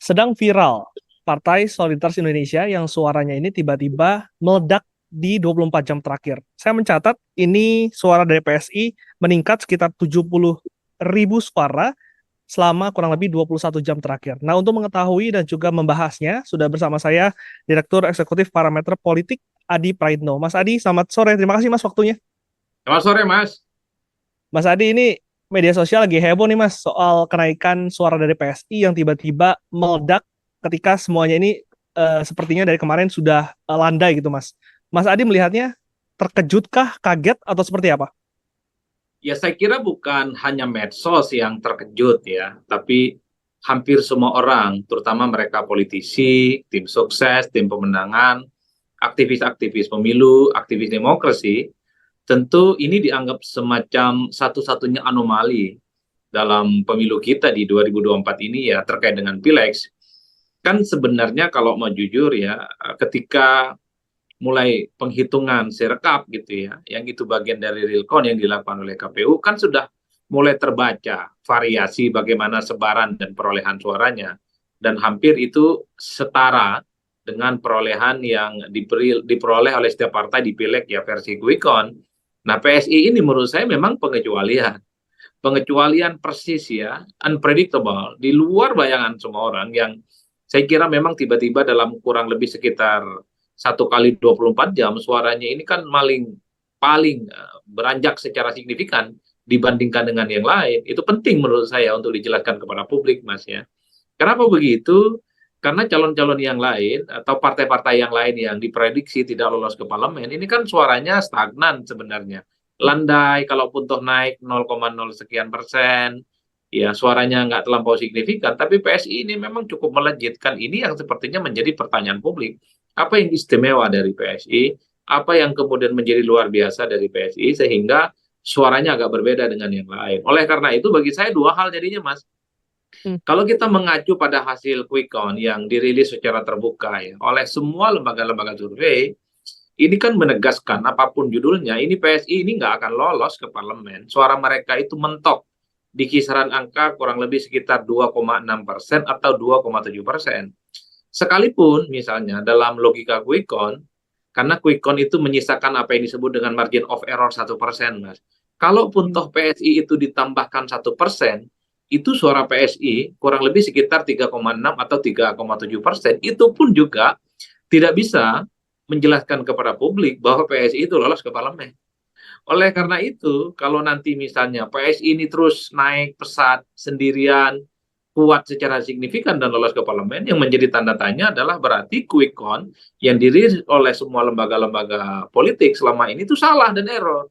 Sedang viral, Partai Solidaritas Indonesia yang suaranya ini tiba-tiba meledak di 24 jam terakhir. Saya mencatat ini suara dari PSI meningkat sekitar 70.000 suara selama kurang lebih 21 jam terakhir. Nah, untuk mengetahui dan juga membahasnya, sudah bersama saya Direktur Eksekutif Parameter Politik Adi Praitno. Mas Adi, selamat sore. Terima kasih Mas waktunya. Selamat sore, Mas. Mas Adi, ini media sosial lagi heboh nih Mas soal kenaikan suara dari PSI yang tiba-tiba meledak ketika semuanya ini sepertinya dari kemarin sudah landai gitu Mas. Mas Adi melihatnya terkejutkah, kaget atau seperti apa? Ya, saya kira bukan hanya medsos yang terkejut ya, tapi hampir semua orang, terutama mereka politisi, tim sukses, tim pemenangan, aktivis-aktivis pemilu, aktivis demokrasi, tentu ini dianggap semacam satu-satunya anomali dalam pemilu kita di 2024 ini ya terkait dengan Pileg. Kan sebenarnya kalau mau jujur ya, ketika mulai penghitungan sirekap gitu ya, yang itu bagian dari real count yang dilakukan oleh KPU kan sudah mulai terbaca variasi bagaimana sebaran dan perolehan suaranya dan hampir itu setara dengan perolehan yang diperoleh oleh setiap partai di pileg ya versi quick count. Nah, PSI ini menurut saya memang pengecualian persis ya, unpredictable, di luar bayangan semua orang yang saya kira memang tiba-tiba dalam kurang lebih sekitar 1 kali 24 jam suaranya ini kan paling beranjak secara signifikan dibandingkan dengan yang lain. Itu penting menurut saya untuk dijelaskan kepada publik, Mas ya. Kenapa begitu? Karena calon-calon yang lain atau partai-partai yang lain yang diprediksi tidak lolos ke parlemen, ini kan suaranya stagnan sebenarnya. Landai, kalaupun toh naik 0,0 sekian persen, ya suaranya nggak terlampau signifikan, tapi PSI ini memang cukup melejitkan. Ini yang sepertinya menjadi pertanyaan publik. Apa yang istimewa dari PSI? Apa yang kemudian menjadi luar biasa dari PSI sehingga suaranya agak berbeda dengan yang lain. Oleh karena itu bagi saya dua hal jadinya, Mas. Hmm. Kalau kita mengacu pada hasil quick count yang dirilis secara terbuka ya oleh semua lembaga-lembaga survei, ini kan menegaskan apapun judulnya, ini PSI ini nggak akan lolos ke parlemen. Suara mereka itu mentok di kisaran angka kurang lebih sekitar 2,6% atau 2,7%. Sekalipun misalnya dalam logika quick count, karena quick count itu menyisakan apa yang disebut dengan margin of error 1%, Mas. Kalaupun toh PSI itu ditambahkan 1%, itu suara PSI kurang lebih sekitar 3,6 atau 3,7%. Itu pun juga tidak bisa menjelaskan kepada publik bahwa PSI itu lolos ke parlemen. Oleh karena itu, kalau nanti misalnya PSI ini terus naik pesat sendirian, kuat secara signifikan dan lolos ke parlemen, yang menjadi tanda tanya adalah berarti quick count yang dirilis oleh semua lembaga-lembaga politik selama ini itu salah dan error.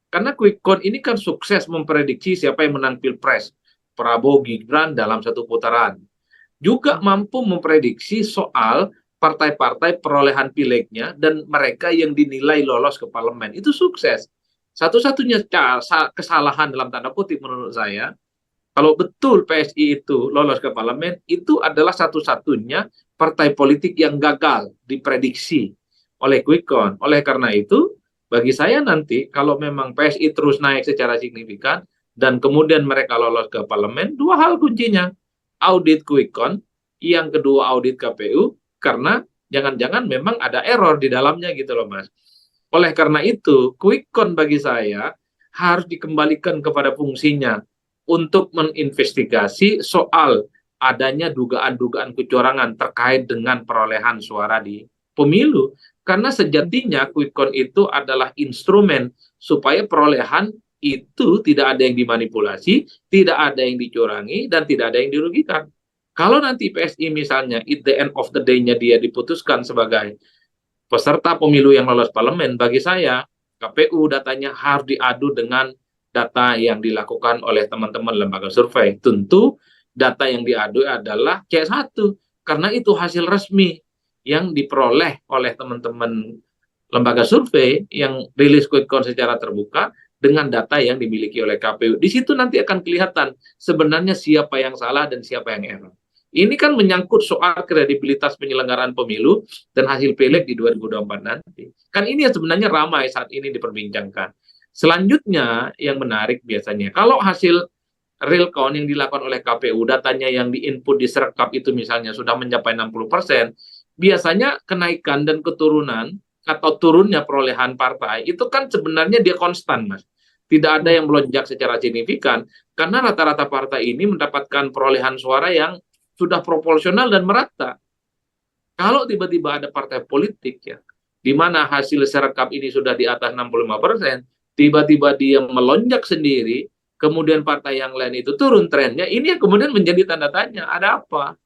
Karena quick count ini kan sukses memprediksi siapa yang menang Pilpres, Prabowo Gibran dalam satu putaran. Juga mampu memprediksi soal partai-partai perolehan pilegnya dan mereka yang dinilai lolos ke parlemen. Itu sukses. Satu-satunya kesalahan dalam tanda kutip menurut saya, kalau betul PSI itu lolos ke parlemen, itu adalah satu-satunya partai politik yang gagal diprediksi oleh quick count. Oleh karena itu, bagi saya nanti kalau memang PSI terus naik secara signifikan dan kemudian mereka lolos ke parlemen, dua hal kuncinya. Audit quick count, yang kedua audit KPU, karena jangan-jangan memang ada error di dalamnya gitu loh, Mas. Oleh karena itu, quick count bagi saya harus dikembalikan kepada fungsinya untuk menginvestigasi soal adanya dugaan-dugaan kecurangan terkait dengan perolehan suara di pemilu. Karena sejatinya quick count itu adalah instrumen supaya perolehan itu tidak ada yang dimanipulasi, tidak ada yang dicurangi, dan tidak ada yang dirugikan. Kalau nanti PSI misalnya, at the end of the day-nya dia diputuskan sebagai peserta pemilu yang lolos parlemen, bagi saya KPU datanya harus diadu dengan data yang dilakukan oleh teman-teman lembaga survei. Tentu data yang diadu adalah C1 karena itu hasil resmi yang diperoleh oleh teman-teman lembaga survei yang rilis quick count secara terbuka dengan data yang dimiliki oleh KPU. Di situ nanti akan kelihatan sebenarnya siapa yang salah dan siapa yang error. Ini kan menyangkut soal kredibilitas penyelenggaraan pemilu dan hasil pileg di 2024 nanti. Kan ini yang sebenarnya ramai saat ini diperbincangkan. Selanjutnya yang menarik biasanya, kalau hasil real count yang dilakukan oleh KPU, datanya yang diinput di Serkap itu misalnya sudah mencapai 60%, biasanya kenaikan dan keturunan atau turunnya perolehan partai itu kan sebenarnya dia konstan, Mas. Tidak ada Hmm. yang melonjak secara signifikan karena rata-rata partai ini mendapatkan perolehan suara yang sudah proporsional dan merata. Kalau tiba-tiba ada partai politik ya, di mana hasil Serkap ini sudah di atas 65%, tiba-tiba dia melonjak sendiri, kemudian partai yang lain itu turun trennya, ini yang kemudian menjadi tanda tanya, ada apa?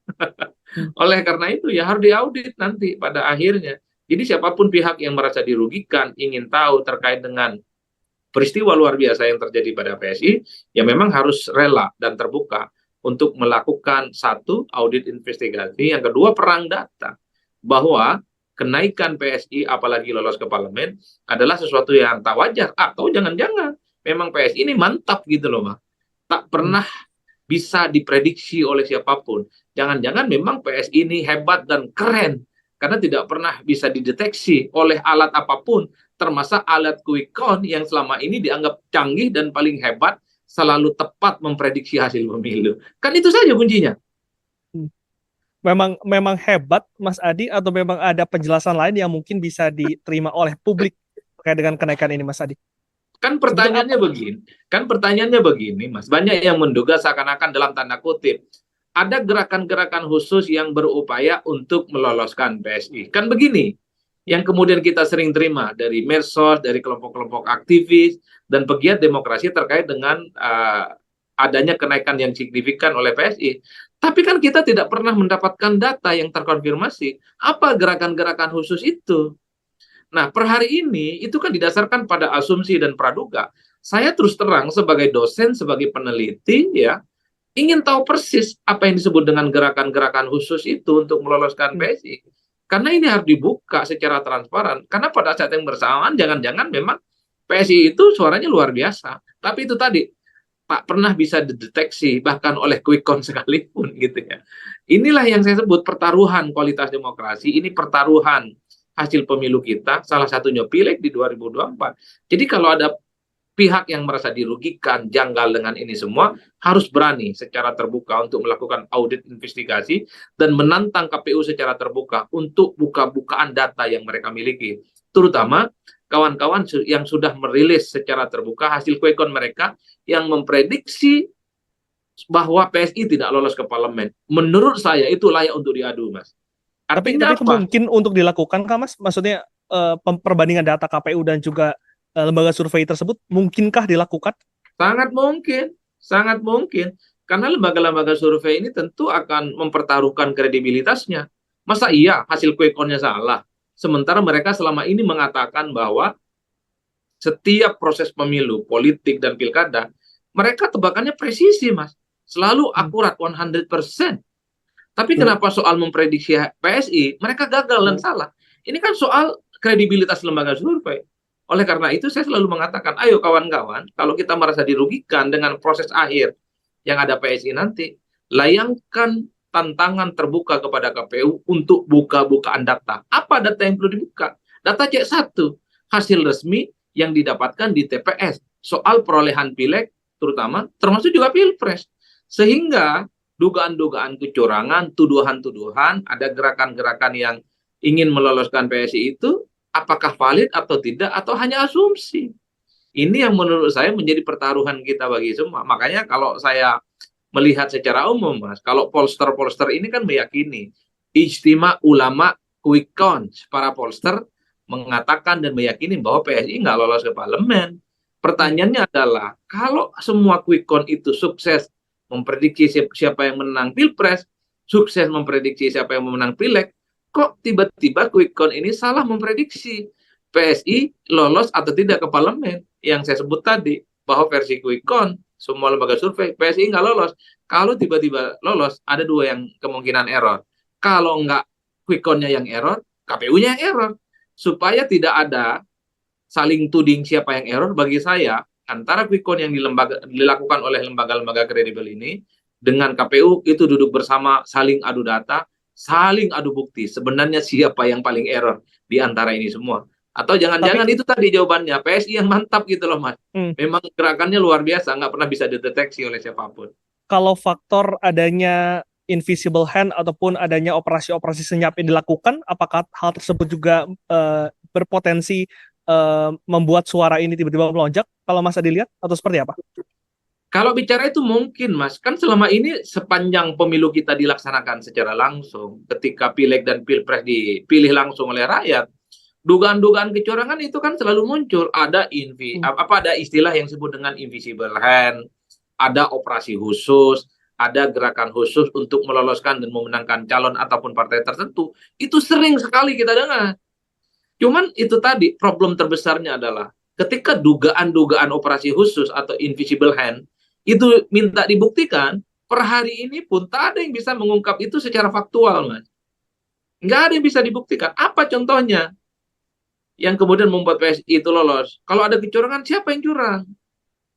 Hmm. Oleh karena itu ya harus diaudit nanti pada akhirnya. Jadi siapapun pihak yang merasa dirugikan, ingin tahu terkait dengan peristiwa luar biasa yang terjadi pada PSI, ya memang harus rela dan terbuka untuk melakukan satu, audit investigasi, yang kedua, perang data. Bahwa kenaikan PSI, apalagi lolos ke parlemen, adalah sesuatu yang tak wajar. Atau jangan-jangan, memang PSI ini mantap gitu loh, Mas. Tak Hmm. pernah bisa diprediksi oleh siapapun. Jangan-jangan memang PSI ini hebat dan keren, karena tidak pernah bisa dideteksi oleh alat apapun, termasuk alat quick count yang selama ini dianggap canggih dan paling hebat, selalu tepat memprediksi hasil pemilu. Kan itu saja kuncinya. Hmm. Memang hebat Mas Adi, atau memang ada penjelasan lain yang mungkin bisa diterima oleh publik terkait dengan kenaikan ini, Mas Adi? Kan Sebetulnya pertanyaannya apa? begini, Mas. Banyak yang menduga seakan-akan dalam tanda kutip ada gerakan-gerakan khusus yang berupaya untuk meloloskan PSI. Kan begini, yang kemudian kita sering terima dari medsos, dari kelompok-kelompok aktivis dan pegiat demokrasi terkait dengan adanya kenaikan yang signifikan oleh PSI. Tapi kan kita tidak pernah mendapatkan data yang terkonfirmasi apa gerakan-gerakan khusus itu. Nah, per hari ini itu kan didasarkan pada asumsi dan praduga. Saya terus terang sebagai dosen, sebagai peneliti ya, ingin tahu persis apa yang disebut dengan gerakan-gerakan khusus itu untuk meloloskan Hmm. PSI. Karena ini harus dibuka secara transparan. Karena pada saat yang bersamaan, jangan-jangan memang PSI itu suaranya luar biasa. Tapi itu tadi, tak pernah bisa dideteksi, bahkan oleh quick count sekalipun gitu ya. Inilah yang saya sebut pertaruhan kualitas demokrasi, ini pertaruhan hasil pemilu kita, salah satunya pileg di 2024. Jadi kalau ada pihak yang merasa dirugikan, janggal dengan ini semua, harus berani secara terbuka untuk melakukan audit investigasi dan menantang KPU secara terbuka untuk buka-bukaan data yang mereka miliki. Terutama kawan-kawan yang sudah merilis secara terbuka hasil quick count mereka yang memprediksi bahwa PSI tidak lolos ke parlemen. Menurut saya itu layak untuk diadu, Mas. Tapi Artinya itu apa? mungkin untuk dilakukan, Kak, Mas? Maksudnya perbandingan data KPU dan juga lembaga survei tersebut mungkinkah dilakukan? Sangat mungkin, sangat mungkin. Karena lembaga-lembaga survei ini tentu akan mempertaruhkan kredibilitasnya. Masa iya hasil quick count-nya salah? Sementara mereka selama ini mengatakan bahwa setiap proses pemilu, politik, dan pilkada, mereka tebakannya presisi, Mas. Selalu Hmm. akurat 100%. Tapi kenapa soal memprediksi PSI, mereka gagal dan salah? Ini kan soal kredibilitas lembaga survei. Oleh karena itu, saya selalu mengatakan, ayo kawan-kawan, kalau kita merasa dirugikan dengan proses akhir yang ada PSI nanti, layangkan tantangan terbuka kepada KPU untuk buka-bukaan data. Apa data yang perlu dibuka? Data C1, hasil resmi yang didapatkan di TPS, soal perolehan pileg, terutama, termasuk juga pilpres. Sehingga dugaan-dugaan kecurangan, tuduhan-tuduhan, ada gerakan-gerakan yang ingin meloloskan PSI itu, apakah valid atau tidak, atau hanya asumsi. Ini yang menurut saya menjadi pertaruhan kita bagi semua. Makanya kalau saya melihat secara umum, Mas, kalau polster-polster ini kan meyakini, Ijtima Ulama Quick Count, para polster mengatakan dan meyakini bahwa PSI nggak lolos ke parlemen. Pertanyaannya adalah, kalau semua quick count itu sukses memprediksi siapa yang menang pilpres, sukses memprediksi siapa yang menang pileg, kok tiba-tiba quick count ini salah memprediksi PSI lolos atau tidak ke parlemen? Yang saya sebut tadi, bahwa versi quick count, semua lembaga survei, PSI nggak lolos. Kalau tiba-tiba lolos, ada dua yang kemungkinan error. Kalau nggak quick count-nya yang error, KPU-nya yang error. Supaya tidak ada saling tuding siapa yang error, bagi saya antara quick count yang dilakukan oleh lembaga-lembaga kredibel ini dengan KPU itu duduk bersama, saling adu data, saling adu bukti sebenarnya siapa yang paling error di antara ini semua. Atau Tapi jangan-jangan itu tadi jawabannya, PSI yang mantap gitu loh Mas. hmm, Memang gerakannya luar biasa, nggak pernah bisa dideteksi oleh siapapun. kalau faktor adanya invisible hand ataupun adanya operasi-operasi senyap yang dilakukan, apakah hal tersebut juga berpotensi membuat suara ini tiba-tiba melonjak? Kalau Mas Adi lihat atau seperti apa? Kalau bicara itu mungkin, Mas. Kan selama ini sepanjang pemilu kita dilaksanakan secara langsung, ketika pileg dan pilpres dipilih langsung oleh rakyat, dugaan-dugaan kecurangan itu kan selalu muncul. Hmm. Ada istilah yang disebut dengan invisible hand, ada operasi khusus, ada gerakan khusus untuk meloloskan dan memenangkan calon ataupun partai tertentu. Itu sering sekali kita dengar. Cuman itu tadi problem terbesarnya adalah ketika dugaan-dugaan operasi khusus atau invisible hand itu minta dibuktikan, per hari ini pun tak ada yang bisa mengungkap itu secara faktual, Mas. Nggak ada yang bisa dibuktikan. Apa contohnya yang kemudian membuat PSI itu lolos? Kalau ada kecurangan, siapa yang curang?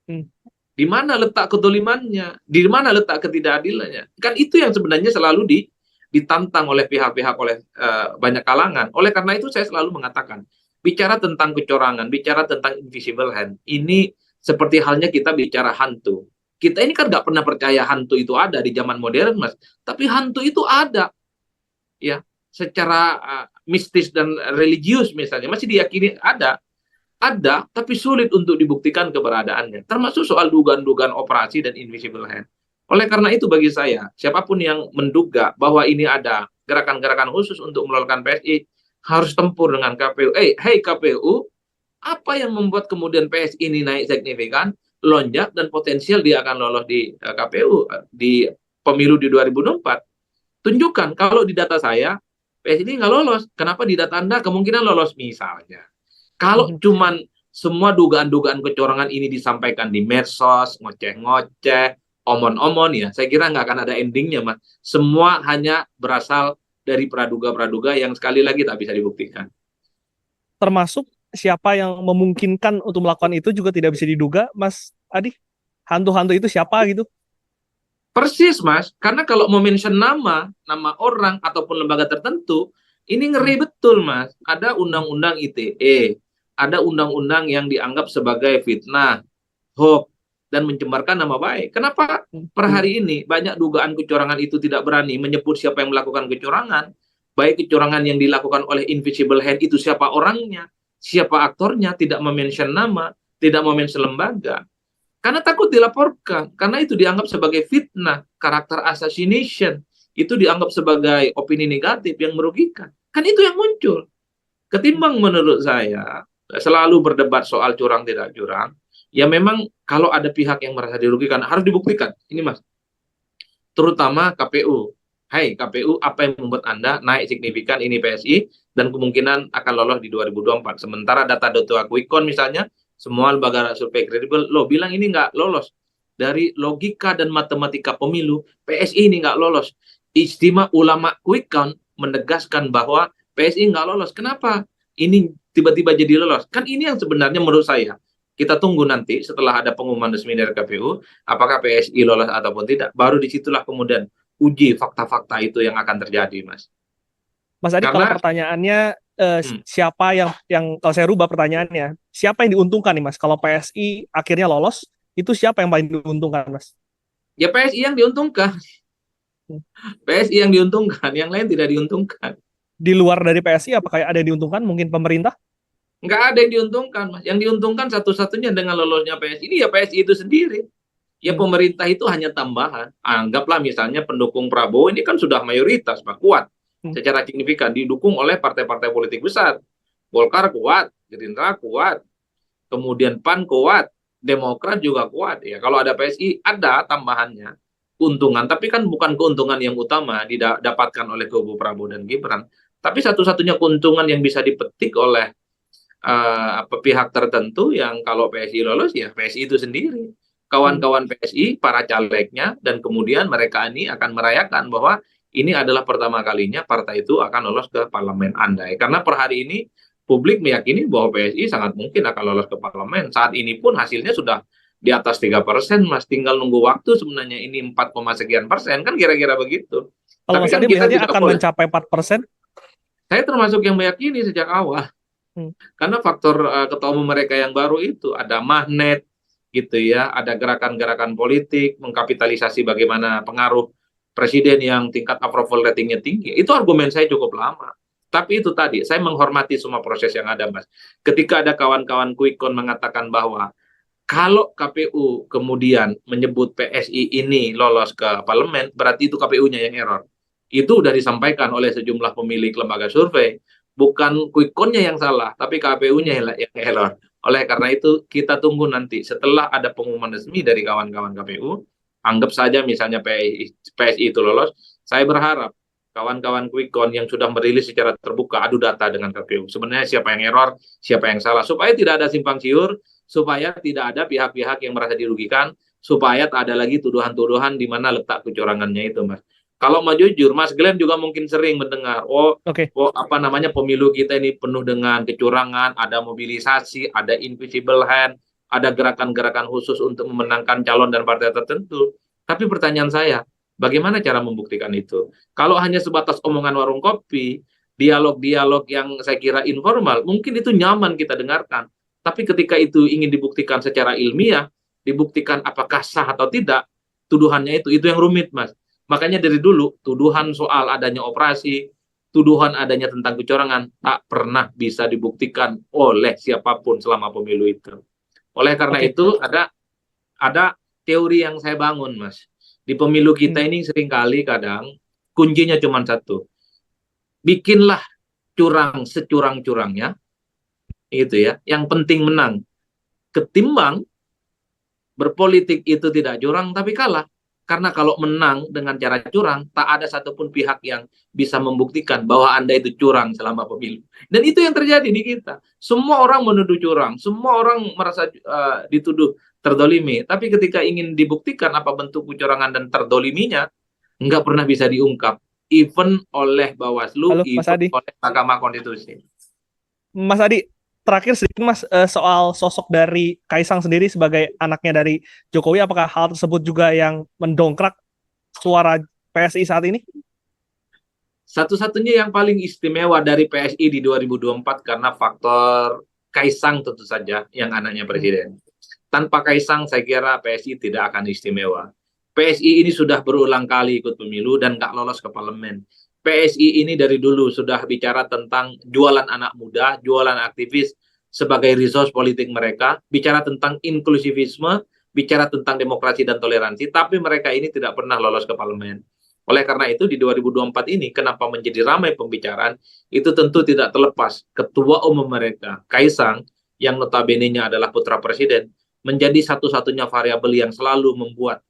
Hmm. Di mana letak kedolimannya? Di mana letak ketidakadilannya? Kan itu yang sebenarnya selalu ditantang oleh pihak-pihak, oleh banyak kalangan. Oleh karena itu saya selalu mengatakan, bicara tentang kecurangan, bicara tentang invisible hand, ini seperti halnya kita bicara hantu. Kita ini kan nggak pernah percaya hantu itu ada di zaman modern, Mas. Tapi hantu itu ada, ya, secara mistis dan religius misalnya masih diyakini ada, tapi sulit untuk dibuktikan keberadaannya, termasuk soal dugaan-dugaan operasi dan invisible hand. Oleh karena itu bagi saya, siapapun yang menduga bahwa ini ada gerakan-gerakan khusus untuk meloloskan PSI, harus tempur dengan KPU. Hey KPU, apa yang membuat kemudian PSI ini naik signifikan, lonjak, dan potensial dia akan lolos di KPU di pemilu di 2024? Tunjukkan, kalau di data saya, PSI ini nggak lolos. Kenapa di data Anda kemungkinan lolos misalnya? Kalau Hmm. cuman semua dugaan-dugaan kecurangan ini disampaikan di medsos, ngoceh-ngoceh, omon-omon, ya, saya kira nggak akan ada endingnya, Mas. Semua hanya berasal dari praduga-praduga yang sekali lagi tak bisa dibuktikan. Termasuk siapa yang memungkinkan untuk melakukan itu juga tidak bisa diduga, Mas Adi. Hantu-hantu itu siapa gitu? Persis, Mas. Karena kalau mau mention nama orang ataupun lembaga tertentu, ini Hmm. ngeri betul, Mas. Ada Hmm. undang-undang ITE, ada undang-undang yang dianggap sebagai fitnah, hoax, dan mencemarkan nama baik. Kenapa per hari ini banyak dugaan kecurangan itu tidak berani menyebut siapa yang melakukan kecurangan, baik kecurangan yang dilakukan oleh invisible hand itu siapa orangnya, siapa aktornya, tidak memention nama, tidak memention lembaga. Karena takut dilaporkan, karena itu dianggap sebagai fitnah, karakter assassination, itu dianggap sebagai opini negatif yang merugikan. Kan itu yang muncul. Ketimbang menurut saya selalu berdebat soal curang tidak curang, ya memang kalau ada pihak yang merasa dirugikan harus dibuktikan. Ini Mas, terutama KPU. Hai KPU, apa yang membuat Anda naik signifikan ini PSI dan kemungkinan akan lolos di 2024? Sementara data Quick Count misalnya, semua lembaga survei kredibel lo bilang ini nggak lolos. Dari logika dan matematika pemilu, PSI ini nggak lolos. Istimewa ulama Quick Count menegaskan bahwa PSI nggak lolos. Kenapa? Ini tiba-tiba jadi lolos. Kan ini yang sebenarnya menurut saya. Kita tunggu nanti setelah ada pengumuman resmi dari KPU, apakah PSI lolos ataupun tidak. Baru disitulah kemudian uji fakta-fakta itu yang akan terjadi, Mas. Mas Adi, kalau Karena pertanyaannya hmm, siapa yang kalau saya rubah pertanyaannya, siapa yang diuntungkan nih Mas? Kalau PSI akhirnya lolos, itu siapa yang paling diuntungkan Mas? ya PSI yang diuntungkan, Hmm. PSI yang diuntungkan, yang lain tidak diuntungkan. Di luar dari PSI, apakah ada yang diuntungkan? Mungkin pemerintah? Nggak ada yang diuntungkan, Mas. Yang diuntungkan satu-satunya dengan lolosnya PSI ini ya PSI itu sendiri. Ya Hmm. pemerintah itu hanya tambahan. Anggaplah misalnya pendukung Prabowo ini kan sudah mayoritas, Pak, kuat Hmm. secara signifikan didukung oleh partai-partai politik besar. Golkar kuat, Gerindra kuat, kemudian PAN kuat, Demokrat juga kuat. Ya kalau ada PSI ada tambahannya keuntungan, tapi kan bukan keuntungan yang utama didapatkan oleh kubu Prabowo dan Gibran. Tapi satu-satunya keuntungan yang bisa dipetik oleh pihak tertentu yang kalau PSI lolos ya PSI itu sendiri, Hmm. kawan-kawan PSI, para calegnya, dan kemudian mereka ini akan merayakan bahwa ini adalah pertama kalinya partai itu akan lolos ke parlemen andai. Karena per hari ini publik meyakini bahwa PSI sangat mungkin akan lolos ke parlemen. Saat ini pun hasilnya sudah di atas 3%, Mas. Tinggal nunggu waktu sebenarnya ini 4, sekian persen, kan kira-kira begitu. Kalau Tapi Mas kan Adi kita melihatnya juga akan boleh, mencapai 4%? saya termasuk yang meyakini sejak awal. Hmm. Karena faktor ketua umum mereka yang baru itu ada magnet gitu ya, ada gerakan-gerakan politik, mengkapitalisasi bagaimana pengaruh presiden yang tingkat approval ratingnya tinggi. Itu argumen saya cukup lama. Tapi itu tadi, saya menghormati semua proses yang ada, Mas. Ketika ada kawan-kawan Quick Count mengatakan bahwa kalau KPU kemudian menyebut PSI ini lolos ke parlemen, berarti itu KPU-nya yang error. Itu sudah disampaikan oleh sejumlah pemilik lembaga survei. Bukan quick count-nya yang salah, tapi KPU-nya yang error. Oleh karena itu, kita tunggu nanti setelah ada pengumuman resmi dari kawan-kawan KPU, anggap saja misalnya PSI itu lolos, saya berharap kawan-kawan quick count yang sudah merilis secara terbuka adu data dengan KPU. Sebenarnya siapa yang error, siapa yang salah, supaya tidak ada simpang siur, supaya tidak ada pihak-pihak yang merasa dirugikan, supaya tak ada lagi tuduhan-tuduhan di mana letak kecurangannya itu, Mas. Kalau mau jujur, Mas Glenn juga mungkin sering mendengar, Oke. apa namanya pemilu kita ini penuh dengan kecurangan, ada mobilisasi, ada invisible hand, ada gerakan-gerakan khusus untuk memenangkan calon dan partai tertentu. Tapi pertanyaan saya, bagaimana cara membuktikan itu? Kalau hanya sebatas omongan warung kopi, dialog-dialog yang saya kira informal, mungkin itu nyaman kita dengarkan. Tapi ketika itu ingin dibuktikan secara ilmiah, dibuktikan apakah sah atau tidak, tuduhannya itu yang rumit, Mas. Makanya dari dulu, tuduhan soal adanya operasi, tuduhan adanya tentang kecurangan, tak pernah bisa dibuktikan oleh siapapun selama pemilu itu. Oleh karena Oke. itu, ada teori yang saya bangun, Mas. Di pemilu kita Hmm. ini seringkali kadang, kuncinya cuma satu. Bikinlah curang securang-curangnya, gitu ya. Yang penting menang. Ketimbang berpolitik itu tidak curang tapi kalah. Karena kalau menang dengan cara curang, tak ada satupun pihak yang bisa membuktikan bahwa Anda itu curang selama pemilu. Dan itu yang terjadi di kita. Semua orang menuduh curang, semua orang merasa dituduh terdolimi. Tapi ketika ingin dibuktikan apa bentuk kecurangan dan terdoliminya, nggak pernah bisa diungkap. Even oleh Bawaslu, Halo, Mas even Adi. oleh Mahkamah Konstitusi. Mas Adi, terakhir sedikit Mas, soal sosok dari Kaisang sendiri sebagai anaknya dari Jokowi, apakah hal tersebut juga yang mendongkrak suara PSI saat ini? Satu-satunya yang paling istimewa dari PSI di 2024 karena faktor Kaisang tentu saja yang anaknya Hmm. presiden. Tanpa Kaisang saya kira PSI tidak akan istimewa. PSI ini sudah berulang kali ikut pemilu dan nggak lolos ke parlemen. PSI ini dari dulu sudah bicara tentang jualan anak muda, jualan aktivis sebagai resource politik mereka, bicara tentang inklusivisme, bicara tentang demokrasi dan toleransi, tapi mereka ini tidak pernah lolos ke parlemen. Oleh karena itu di 2024 ini kenapa menjadi ramai pembicaraan itu tentu tidak terlepas ketua umum mereka Kaisang yang notabene-nya adalah putra presiden menjadi satu-satunya variabel yang selalu membuat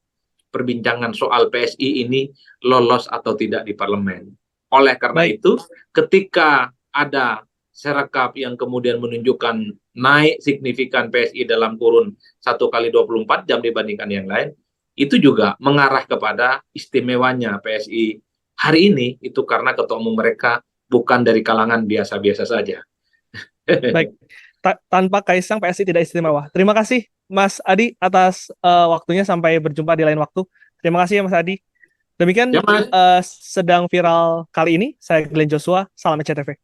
perbincangan soal PSI ini lolos atau tidak di parlemen. Oleh karena Baik, itu ketika ada serekap yang kemudian menunjukkan naik signifikan PSI dalam kurun 1 kali 24 jam dibandingkan yang lain, itu juga mengarah kepada istimewanya PSI hari ini itu karena ketua umum mereka bukan dari kalangan biasa-biasa saja. baik. Tanpa Kaisang PSI tidak istimewa. Terima kasih Mas Adi atas waktunya, sampai berjumpa di lain waktu. Terima kasih ya Mas Adi. Demikian Ya, Mas. sedang viral kali ini. Saya Glenn Joshua, salam SCTV.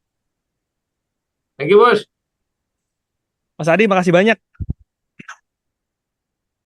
Thank you, Bos. Mas Adi, makasih banyak.